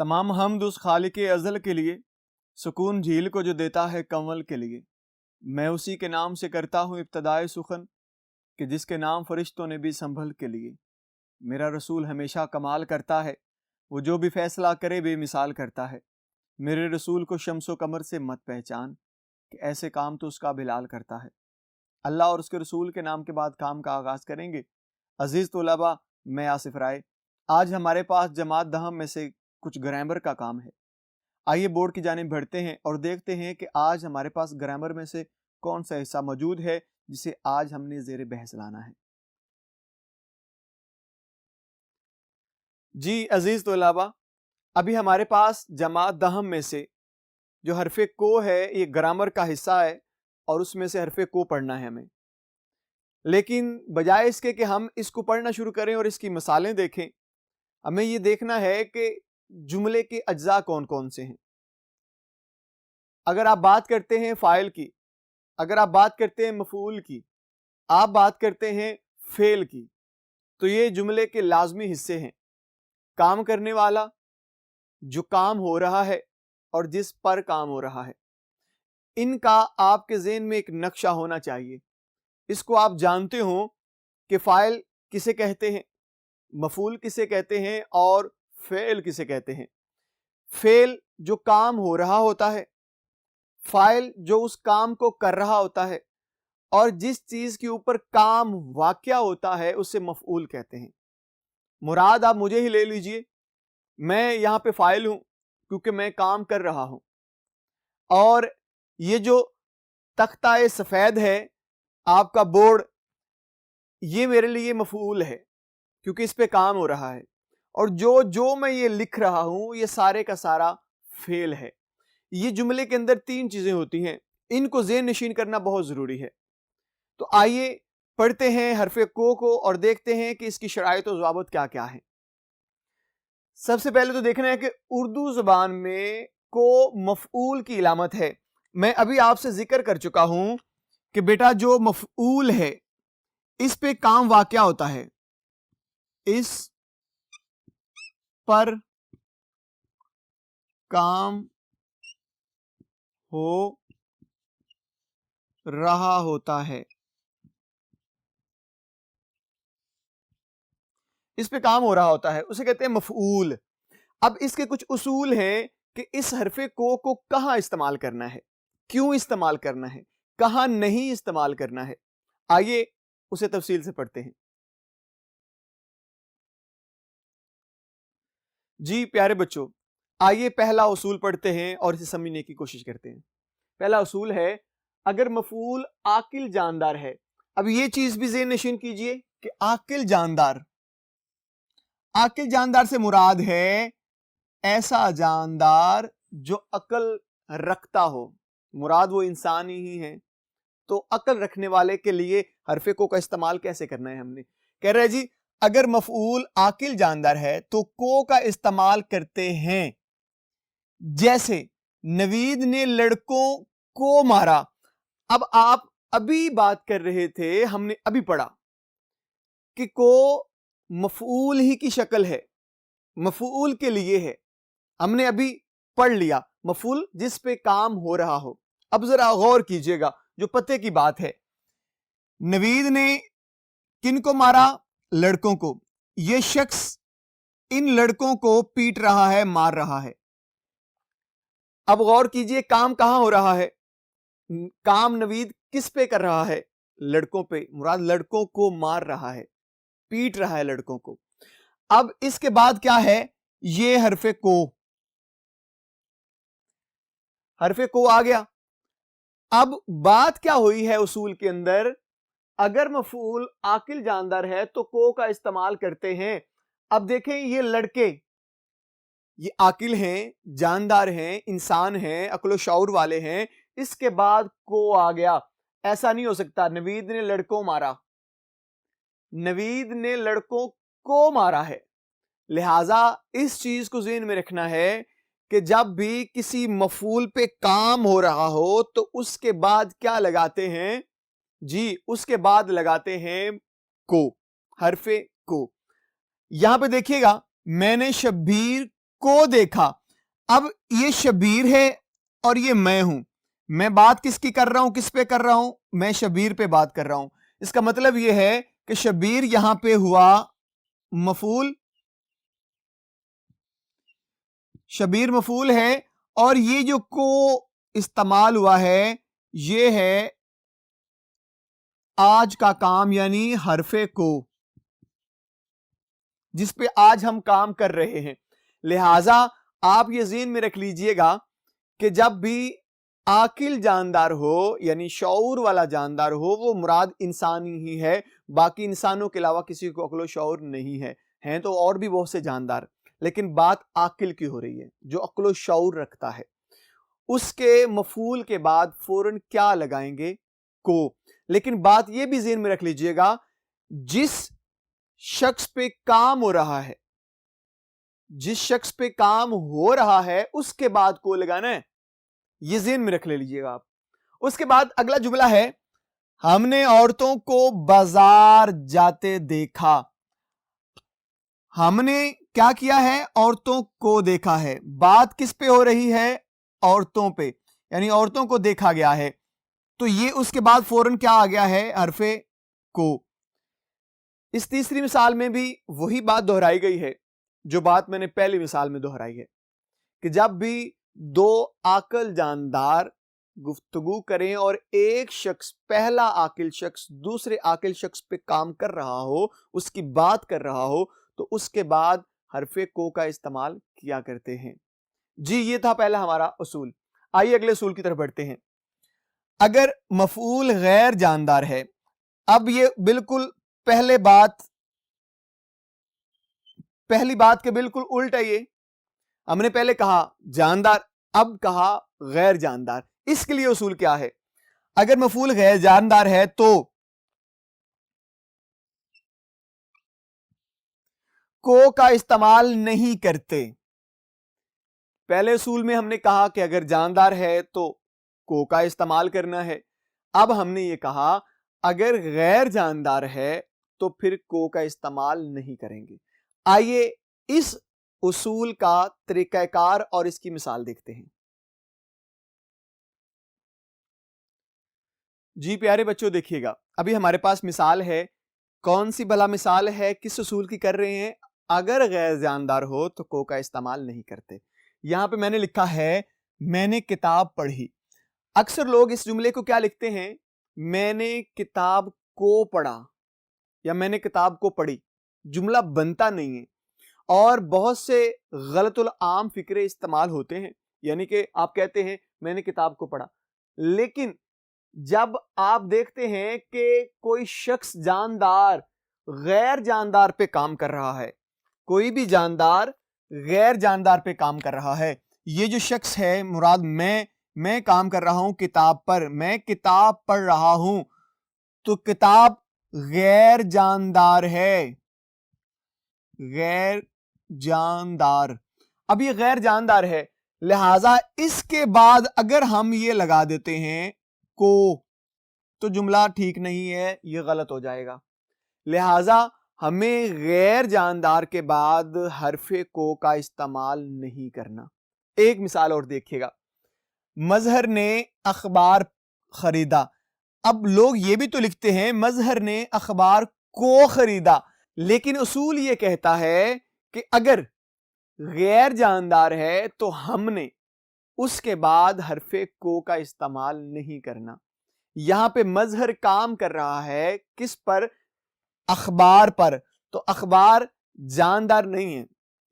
تمام حمد اس خالق ازل کے لیے، سکون جھیل کو جو دیتا ہے کنول کے لیے۔ میں اسی کے نام سے کرتا ہوں ابتدائے سخن، کہ جس کے نام فرشتوں نے بھی سنبھل کے لیے۔ میرا رسول ہمیشہ کمال کرتا ہے، وہ جو بھی فیصلہ کرے بے مثال کرتا ہے۔ میرے رسول کو شمس و قمر سے مت پہچان، کہ ایسے کام تو اس کا بلال کرتا ہے۔ اللہ اور اس کے رسول کے نام کے بعد کام کا آغاز کریں گے۔ عزیز طلباء، میں آصف رائے، آج ہمارے پاس جماعت دہم میں سے کچھ گرامر کا کام ہے۔ آئیے بورڈ کی جانب بڑھتے ہیں اور دیکھتے ہیں کہ آج ہمارے پاس گرامر میں سے کون سا حصہ موجود ہے جسے آج ہم نے زیر بحث لانا ہے۔ جی عزیز طلباء، ابھی ہمارے پاس جماعت دہم میں سے جو حرف کو ہے یہ گرامر کا حصہ ہے، اور اس میں سے حرف کو پڑھنا ہے ہمیں۔ لیکن بجائے اس کے کہ ہم اس کو پڑھنا شروع کریں اور اس کی مثالیں دیکھیں، ہمیں یہ دیکھنا ہے کہ جملے کے اجزاء کون کون سے ہیں۔ اگر آپ بات کرتے ہیں فاعل کی، اگر آپ بات کرتے ہیں مفعول کی، آپ بات کرتے ہیں فعل کی، تو یہ جملے کے لازمی حصے ہیں۔ کام کرنے والا، جو کام ہو رہا ہے اور جس پر کام ہو رہا ہے، ان کا آپ کے ذہن میں ایک نقشہ ہونا چاہیے۔ اس کو آپ جانتے ہوں کہ فاعل کسے کہتے ہیں، مفعول کسے کہتے ہیں اور فعل کسے کہتے ہیں۔ فعل جو کام ہو رہا ہوتا ہے، فاعل جو اس کام کو کر رہا ہوتا ہے، اور جس چیز کے اوپر کام واقع ہوتا ہے اسے مفعول کہتے ہیں۔ مراد آپ مجھے ہی لے لیجئے، میں یہاں پہ فاعل ہوں کیونکہ میں کام کر رہا ہوں، اور یہ جو تختہ سفید ہے آپ کا بورڈ، یہ میرے لیے مفعول ہے کیونکہ اس پہ کام ہو رہا ہے، اور جو میں یہ لکھ رہا ہوں یہ سارے کا سارا فعل ہے۔ یہ جملے کے اندر تین چیزیں ہوتی ہیں، ان کو ذہن نشین کرنا بہت ضروری ہے۔ تو آئیے پڑھتے ہیں حرف کو اور دیکھتے ہیں کہ اس کی شرائط و ضوابط کیا کیا ہیں۔ سب سے پہلے تو دیکھنا ہے کہ اردو زبان میں کو مفعول کی علامت ہے۔ میں ابھی آپ سے ذکر کر چکا ہوں کہ بیٹا جو مفعول ہے اس پہ کام واقع ہوتا ہے، اس پر کام ہو رہا ہوتا ہے، اس پہ کام ہو رہا ہوتا ہے، اسے کہتے ہیں مفعول۔ اب اس کے کچھ اصول ہیں کہ اس حرف کو کہاں استعمال کرنا ہے، کیوں استعمال کرنا ہے، کہاں نہیں استعمال کرنا ہے۔ آئیے اسے تفصیل سے پڑھتے ہیں۔ جی پیارے بچوں، آئیے پہلا اصول پڑھتے ہیں اور اسے سمجھنے کی کوشش کرتے ہیں۔ پہلا اصول ہے، اگر مفعول عاقل جاندار ہے۔ اب یہ چیز بھی ذہن نشین کیجئے کہ عاقل جاندار، عاقل جاندار سے مراد ہے ایسا جاندار جو عقل رکھتا ہو، مراد وہ انسان ہی ہے۔ تو عقل رکھنے والے کے لیے حرف کو کا استعمال کیسے کرنا ہے؟ ہم نے کہہ رہے جی اگر مفعول عاقل جاندار ہے تو کو کا استعمال کرتے ہیں، جیسے نوید نے لڑکوں کو مارا۔ اب آپ ابھی بات کر رہے تھے، ہم نے ابھی پڑھا کہ کو مفعول ہی کی شکل ہے، مفعول کے لیے ہے، ہم نے ابھی پڑھ لیا مفعول جس پہ کام ہو رہا ہو۔ اب ذرا غور کیجئے گا، جو پتے کی بات ہے، نوید نے کن کو مارا؟ لڑکوں کو۔ یہ شخص ان لڑکوں کو پیٹ رہا ہے، مار رہا ہے۔ اب غور کیجئے کام کہاں ہو رہا ہے؟ کام نوید کس پہ کر رہا ہے؟ لڑکوں پہ، مراد لڑکوں کو مار رہا ہے، پیٹ رہا ہے لڑکوں کو۔ اب اس کے بعد کیا ہے؟ یہ حرف کو، حرف کو آ گیا۔ اب بات کیا ہوئی ہے اصول کے اندر؟ اگر مفعول عاقل جاندار ہے تو کو کا استعمال کرتے ہیں۔ اب دیکھیں یہ لڑکے، یہ عاقل ہیں، جاندار ہیں، انسان ہیں، عقل و شعور والے ہیں، اس کے بعد کو آ گیا۔ ایسا نہیں ہو سکتا نوید نے لڑکوں مارا، نوید نے لڑکوں کو مارا ہے۔ لہٰذا اس چیز کو ذہن میں رکھنا ہے کہ جب بھی کسی مفعول پہ کام ہو رہا ہو تو اس کے بعد کیا لگاتے ہیں؟ جی اس کے بعد لگاتے ہیں کو، حرف کو۔ یہاں پہ دیکھیے گا، میں نے شبیر کو دیکھا. اب یہ شبیر ہے اور یہ میں ہوں. میں بات کس کی کر رہا ہوں, کس پہ کر رہا ہوں؟ میں شبیر پہ بات کر رہا ہوں. اس کا مطلب یہ ہے کہ شبیر یہاں پہ ہوا مفعول, شبیر مفعول ہے, اور یہ جو کو استعمال ہوا ہے یہ ہے آج کا کام یعنی حرف کو, جس پہ آج ہم کام کر رہے ہیں. لہذا آپ یہ ذہن میں رکھ لیجئے گا کہ جب بھی عاقل جاندار ہو یعنی شعور والا جاندار ہو, وہ مراد انسانی ہی ہے, باقی انسانوں کے علاوہ کسی کو عقل و شعور نہیں ہے. ہیں تو اور بھی بہت سے جاندار, لیکن بات عاقل کی ہو رہی ہے جو عقل و شعور رکھتا ہے. اس کے مفعول کے بعد فوراً کیا لگائیں گے؟ کو. لیکن بات یہ بھی ذہن میں رکھ لیجئے گا, جس شخص پہ کام ہو رہا ہے, جس شخص پہ کام ہو رہا ہے اس کے بعد کو لگانا ہے. یہ ذہن میں رکھ لیجئے گا آپ. اس کے بعد اگلا جملہ ہے, ہم نے عورتوں کو بازار جاتے دیکھا. ہم نے کیا کیا ہے؟ عورتوں کو دیکھا ہے. بات کس پہ ہو رہی ہے؟ عورتوں پہ, یعنی عورتوں کو دیکھا گیا ہے. تو یہ اس کے بعد فوراً کیا آ گیا ہے؟ حرف کو. اس تیسری مثال میں بھی وہی بات دہرائی گئی ہے جو بات میں نے پہلی مثال میں دہرائی ہے, کہ جب بھی دو عاقل جاندار گفتگو کریں اور ایک شخص, پہلا عاقل شخص دوسرے عاقل شخص پہ کام کر رہا ہو, اس کی بات کر رہا ہو, تو اس کے بعد حرف کو کا استعمال کیا کرتے ہیں. جی یہ تھا پہلا ہمارا اصول. آئیے اگلے اصول کی طرف بڑھتے ہیں. اگر مفعول غیر جاندار ہے, اب یہ بالکل پہلی بات کے بالکل الٹ ہے. یہ ہم نے پہلے کہا جاندار, اب کہا غیر جاندار. اس کے لیے اصول کیا ہے؟ اگر مفعول غیر جاندار ہے تو کو کا استعمال نہیں کرتے. پہلے اصول میں ہم نے کہا کہ اگر جاندار ہے تو کو کا استعمال کرنا ہے. اب ہم نے یہ کہا اگر غیر جاندار ہے تو پھر کو کا استعمال نہیں کریں گے. آئیے اس اصول کا طریقہ کار اور اس کی مثال دیکھتے ہیں. جی پیارے بچوں دیکھیے گا, ابھی ہمارے پاس مثال ہے. کون سی بھلا مثال ہے؟ کس اصول کی کر رہے ہیں؟ اگر غیر جاندار ہو تو کو کا استعمال نہیں کرتے. یہاں پہ میں نے لکھا ہے میں نے کتاب پڑھی. اکثر لوگ اس جملے کو کیا لکھتے ہیں؟ میں نے کتاب کو پڑھا یا میں نے کتاب کو پڑھی. جملہ بنتا نہیں ہے, اور بہت سے غلط العام فکرے استعمال ہوتے ہیں. یعنی کہ آپ کہتے ہیں میں نے کتاب کو پڑھا, لیکن جب آپ دیکھتے ہیں کہ کوئی شخص جاندار غیر جاندار پہ کام کر رہا ہے, کوئی بھی جاندار غیر جاندار پہ کام کر رہا ہے, یہ جو شخص ہے مراد میں کام کر رہا ہوں کتاب پر, میں کتاب پڑھ رہا ہوں, تو کتاب غیر جاندار ہے. غیر جاندار. اب یہ غیر جاندار ہے, لہذا اس کے بعد اگر ہم یہ لگا دیتے ہیں کو تو جملہ ٹھیک نہیں ہے, یہ غلط ہو جائے گا. لہذا ہمیں غیر جاندار کے بعد حرف کو کا استعمال نہیں کرنا. ایک مثال اور دیکھیے گا. مظہر نے اخبار خریدا. اب لوگ یہ بھی تو لکھتے ہیں مظہر نے اخبار کو خریدا, لیکن اصول یہ کہتا ہے کہ اگر غیر جاندار ہے تو ہم نے اس کے بعد حرف کو کا استعمال نہیں کرنا. یہاں پہ مظہر کام کر رہا ہے کس پر؟ اخبار پر. تو اخبار جاندار نہیں ہے,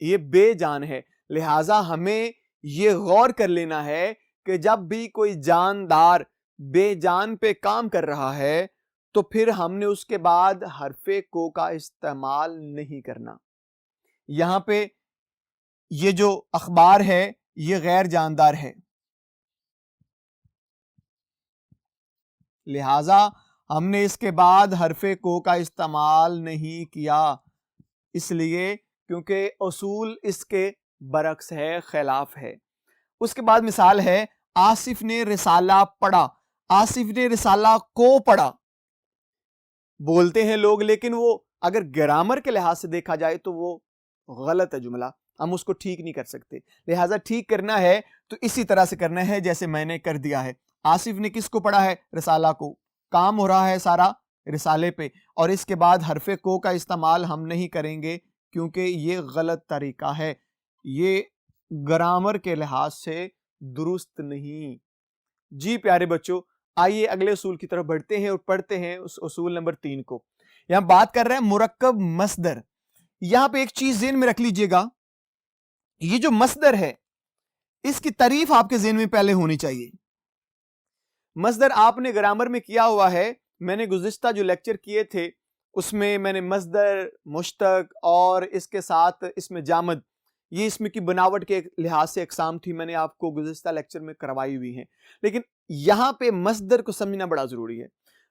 یہ بے جان ہے. لہذا ہمیں یہ غور کر لینا ہے کہ جب بھی کوئی جاندار بے جان پہ کام کر رہا ہے تو پھر ہم نے اس کے بعد حرف کو کا استعمال نہیں کرنا. یہاں پہ یہ جو اخبار ہے یہ غیر جاندار ہے, لہذا ہم نے اس کے بعد حرف کو کا استعمال نہیں کیا, اس لیے کیونکہ اصول اس کے برعکس ہے, خلاف ہے. اس کے بعد مثال ہے آصف نے رسالہ پڑھا. آصف نے رسالہ کو پڑھا بولتے ہیں لوگ, لیکن وہ اگر گرامر کے لحاظ سے دیکھا جائے تو وہ غلط ہے جملہ. ہم اس کو ٹھیک نہیں کر سکتے. لہٰذا ٹھیک کرنا ہے تو اسی طرح سے کرنا ہے جیسے میں نے کر دیا ہے. آصف نے کس کو پڑھا ہے؟ رسالہ کو. کام ہو رہا ہے سارا رسالے پہ, اور اس کے بعد حرف کو کا استعمال ہم نہیں کریں گے کیونکہ یہ غلط طریقہ ہے, یہ گرامر کے لحاظ سے درست نہیں. جی پیارے بچوں, آئیے اگلے اصول کی طرف بڑھتے ہیں اور پڑھتے ہیں اس اصول نمبر 3 کو. یہاں بات کر رہے ہیں مرکب مصدر. یہاں پہ ایک چیز ذہن میں رکھ لیجئے گا, یہ جو مصدر ہے اس کی تعریف آپ کے ذہن میں پہلے ہونی چاہیے. مصدر آپ نے گرامر میں کیا ہوا ہے, میں نے گزشتہ جو لیکچر کیے تھے اس میں میں نے مصدر, مشتق اور اس کے ساتھ اسم جامد, یہ اسم کی بناوٹ کے لحاظ سے اقسام تھی, میں نے آپ کو گزشتہ لیکچر میں کروائی ہوئی ہیں. لیکن یہاں پہ مصدر کو سمجھنا بڑا ضروری ہے.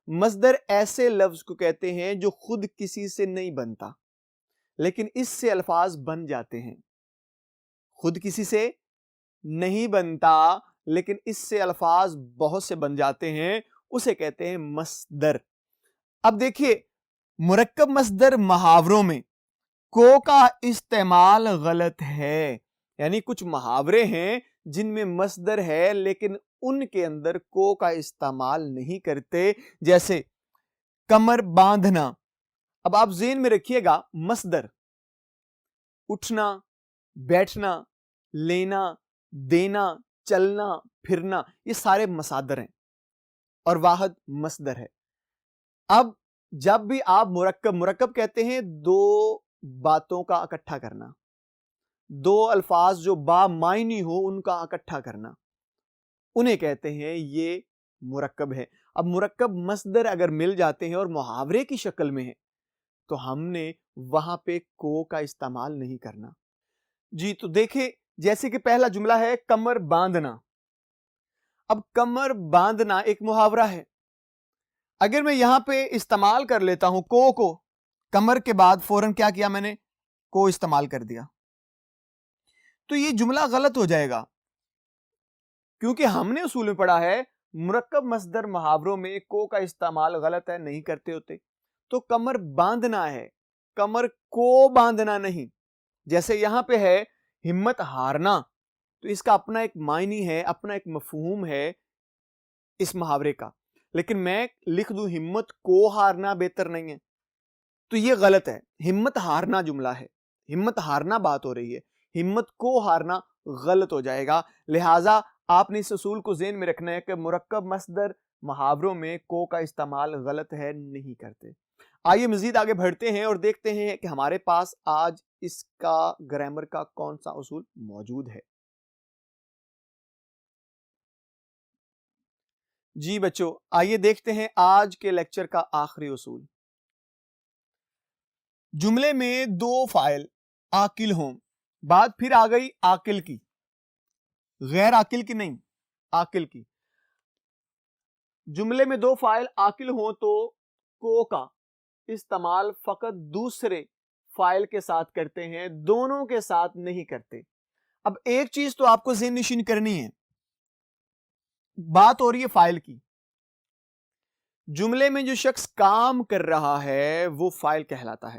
مصدر ایسے لفظ کو کہتے ہیں جو خود کسی سے نہیں بنتا لیکن اس سے الفاظ بن جاتے ہیں. خود کسی سے نہیں بنتا لیکن اس سے الفاظ بہت سے بن جاتے ہیں, اسے کہتے ہیں مصدر. اب دیکھیے, مرکب مصدر محاوروں میں کو کا استعمال غلط ہے. یعنی کچھ محاورے ہیں جن میں مصدر ہے لیکن ان کے اندر کو کا استعمال نہیں کرتے, جیسے کمر باندھنا. اب آپ ذہن میں رکھیے گا, مصدر اٹھنا, بیٹھنا, لینا, دینا, چلنا, پھرنا, یہ سارے مصادر ہیں اور واحد مصدر ہے. اب جب بھی آپ مرکب کہتے ہیں دو باتوں کا اکٹھا کرنا, دو الفاظ جو با معنی ہو ان کا اکٹھا کرنا, انہیں کہتے ہیں یہ مرکب ہے. اب مرکب مصدر اگر مل جاتے ہیں اور محاورے کی شکل میں ہے تو ہم نے وہاں پہ کو کا استعمال نہیں کرنا. جی تو دیکھیں, جیسے کہ پہلا جملہ ہے کمر باندھنا. اب کمر باندھنا ایک محاورہ ہے. اگر میں یہاں پہ استعمال کر لیتا ہوں کو کمر کے بعد فوراً کیا کیا میں نے, کو استعمال کر دیا, تو یہ جملہ غلط ہو جائے گا کیونکہ ہم نے اصول میں پڑھا ہے مرکب مصدر محاوروں میں کو کا استعمال غلط ہے, نہیں کرتے ہوتے. تو کمر باندھنا ہے, کمر کو باندھنا نہیں. جیسے یہاں پہ ہے ہمت ہارنا, تو اس کا اپنا ایک معنی ہے, اپنا ایک مفہوم ہے اس محاورے کا, لیکن میں لکھ دوں ہمت کو ہارنا بہتر نہیں ہے, تو یہ غلط ہے. ہمت ہارنا جملہ ہے, ہمت ہارنا بات ہو رہی ہے, ہمت کو ہارنا غلط ہو جائے گا. لہٰذا آپ نے اس اصول کو ذہن میں رکھنا ہے کہ مرکب مصدر محاوروں میں کو کا استعمال غلط ہے, نہیں کرتے. آئیے مزید آگے بڑھتے ہیں اور دیکھتے ہیں کہ ہمارے پاس آج اس کا گرامر کا کون سا اصول موجود ہے. جی بچوں, آئیے دیکھتے ہیں آج کے لیکچر کا آخری اصول. جملے میں دو فاعل عاقل ہوں, بات پھر آ گئی عاقل کی, غیر عاقل کی نہیں, عاقل کی. جملے میں دو فاعل عاقل ہوں تو کو کا استعمال فقط دوسرے فاعل کے ساتھ کرتے ہیں, دونوں کے ساتھ نہیں کرتے. اب ایک چیز تو آپ کو ذہن نشین کرنی ہے, بات ہو رہی ہے فاعل کی. جملے میں جو شخص کام کر رہا ہے وہ فاعل کہلاتا ہے.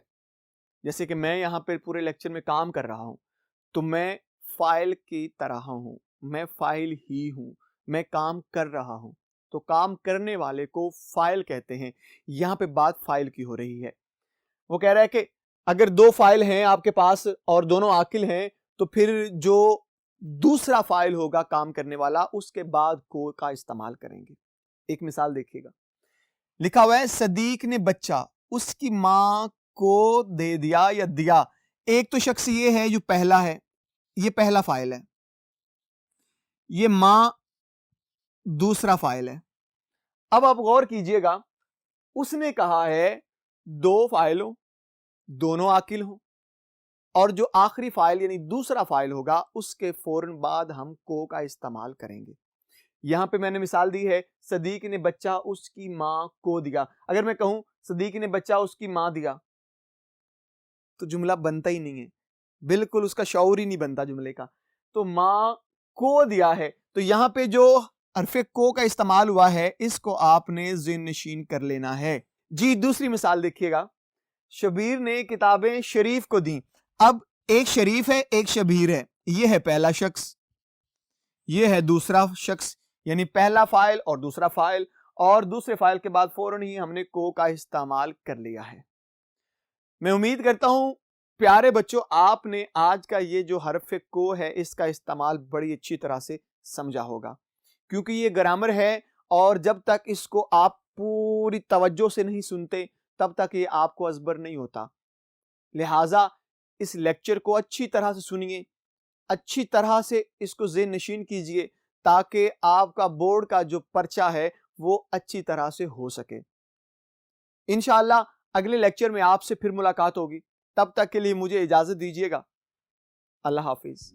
جیسے کہ میں یہاں پہ پورے لیکچر میں کام کر رہا ہوں تو میں فاعل کی طرح ہوں, میں فاعل ہی ہوں, میں کام کر رہا ہوں, تو کام کرنے والے کو فاعل کہتے ہیں. یہاں پہ بات فاعل کی ہو رہی ہے. وہ کہہ رہا ہے کہ اگر دو فاعل ہیں آپ کے پاس اور دونوں عاقل ہیں تو پھر جو دوسرا فاعل ہوگا کام کرنے والا اس کے بعد کو کا استعمال کریں گے. ایک مثال دیکھیے گا, لکھا ہوا ہے صدیق نے بچہ اس کی ماں کو دے دیا یا دیا. ایک تو شخص یہ ہے جو پہلا ہے, یہ پہلا فاعل ہے, یہ ماں دوسرا فاعل ہے. اب آپ غور کیجئے گا, اس نے کہا ہے دو فاعل ہوں, دونوں عاقل ہوں, اور جو آخری فاعل یعنی دوسرا فاعل ہوگا اس کے فوراً بعد ہم کو کا استعمال کریں گے. یہاں پہ میں نے مثال دی ہے صدیق نے بچہ اس کی ماں کو دیا. اگر میں کہوں صدیق نے بچہ اس کی ماں دیا تو جملہ بنتا ہی نہیں ہے, بالکل اس کا شعور ہی نہیں بنتا جملے کا. تو ماں کو دیا ہے, تو یہاں پہ جو حرف کو کا استعمال ہوا ہے اس کو آپ نے ذہن نشین کر لینا ہے. جی دوسری مثال دیکھیے گا, شبیر نے کتابیں شریف کو دیں. اب ایک شریف ہے ایک شبیر ہے، یہ ہے پہلا شخص، یہ ہے دوسرا شخص، یعنی پہلا فاعل اور دوسرا فاعل، اور دوسرے فاعل کے بعد فوراً ہی ہم نے کو کا استعمال کر لیا ہے۔ میں امید کرتا ہوں پیارے بچوں آپ نے آج کا یہ جو حرف کو ہے اس کا استعمال بڑی اچھی طرح سے سمجھا ہوگا، کیونکہ یہ گرامر ہے اور جب تک اس کو آپ پوری توجہ سے نہیں سنتے تب تک یہ آپ کو ازبر نہیں ہوتا۔ لہٰذا اس لیکچر کو اچھی طرح سے سنیے، اچھی طرح سے اس کو ذہن نشین کیجئے تاکہ آپ کا بورڈ کا جو پرچہ ہے وہ اچھی طرح سے ہو سکے۔ انشاءاللہ اگلے لیکچر میں آپ سے پھر ملاقات ہوگی، تب تک کے لیے مجھے اجازت دیجیے گا۔ اللہ حافظ۔